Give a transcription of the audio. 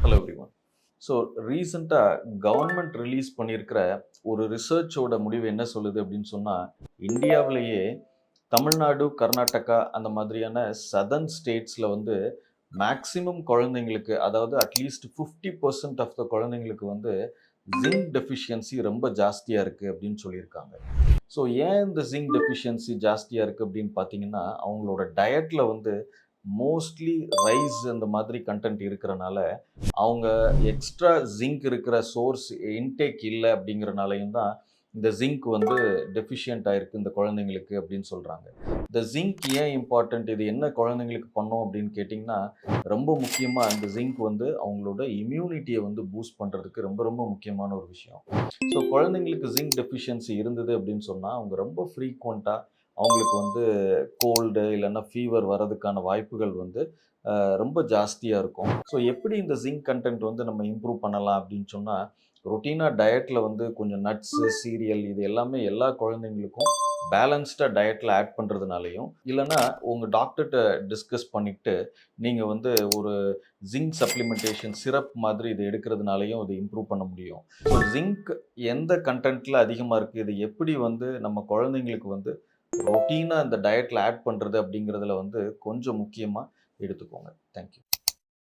Hello everyone. So ரீசெண்டாக government release பண்ணியிருக்கிற ஒரு ரிசர்ச்சோட முடிவு என்ன சொல்லுது அப்படின்னு சொன்னால், இந்தியாவிலேயே தமிழ்நாடு, கர்நாடகா அந்த மாதிரியான சதர்ன் ஸ்டேட்ஸில் வந்து மேக்ஸிமம் குழந்தைங்களுக்கு, அதாவது அட்லீஸ்ட் 50% ஆஃப் த குழந்தைங்களுக்கு வந்து ஜிங்க் டெஃபிஷியன்சி ரொம்ப ஜாஸ்தியாக இருக்குது அப்படின்னு சொல்லியிருக்காங்க. ஸோ ஏன் இந்த ஜிங்க் டெஃபிஷியன்சி ஜாஸ்தியாக இருக்குது அப்படின்னு பார்த்தீங்கன்னா, அவங்களோட டயட்டில் வந்து மோஸ்ட்லி ரைஸ் அந்த மாதிரி கண்டென்ட் இருக்கிறனால, அவங்க எக்ஸ்ட்ரா ஜிங்க் இருக்கிற சோர்ஸ் இன்டேக் இல்ல அப்படிங்கிறனாலயும் தான், இந்த ஜிங்க் வந்து டெஃபிஷியன்ட் ஆயிருக்கு இந்த குழந்தைங்களுக்கு அப்படின்னு சொல்றாங்க. இந்த ஜிங்க் ஏன் இம்பார்ட்டன்ட்? இது என்ன குழந்தைங்களுக்கு பண்ணும் அப்படின்னு கேட்டிங்கன்னா, ரொம்ப முக்கியமா இந்த ஜிங்க் வந்து அவங்களோட இம்யூனிட்டிய வந்து பூஸ்ட் பண்றதுக்கு ரொம்ப ரொம்ப முக்கியமான ஒரு விஷயம். ஸோ குழந்தைங்களுக்கு ஜிங்க் டெஃபிஷியன்சி இருந்தது அப்படின்னு சொன்னா, அவங்க ரொம்ப ஃப்ரீக்வென்ட்டா அவங்களுக்கு வந்து கோல்டு இல்லைன்னா ஃபீவர் வரதுக்கான வாய்ப்புகள் வந்து ரொம்ப ஜாஸ்தியாக இருக்கும். ஸோ எப்படி இந்த ஜிங்க் கண்டென்ட் வந்து நம்ம இம்ப்ரூவ் பண்ணலாம் அப்படின்னு சொன்னால், ரொட்டீனாக டயட்டில் வந்து கொஞ்சம் நட்ஸு, சீரியல் இது எல்லாமே எல்லா குழந்தைங்களுக்கும் பேலன்ஸ்டாக டயட்டில் ஆட் பண்ணுறதுனாலையும், இல்லைன்னா உங்கள் டாக்டர்கிட்ட டிஸ்கஸ் பண்ணிவிட்டு நீங்கள் வந்து ஒரு ஜிங்க் சப்ளிமெண்டேஷன் சிரப் மாதிரி இது எடுக்கிறதுனாலையும் இது இம்ப்ரூவ் பண்ண முடியும். ஸோ ஜிங்க் எந்த கண்டென்ட்டில் அதிகமாக இருக்குது, இது எப்படி வந்து நம்ம குழந்தைங்களுக்கு வந்து ரொட்டீனாக இந்த டயட்டில் ஆட் பண்ணுறது அப்படிங்கிறதுல வந்து கொஞ்சம் முக்கியமாக எடுத்துக்கோங்க. தேங்க்யூ.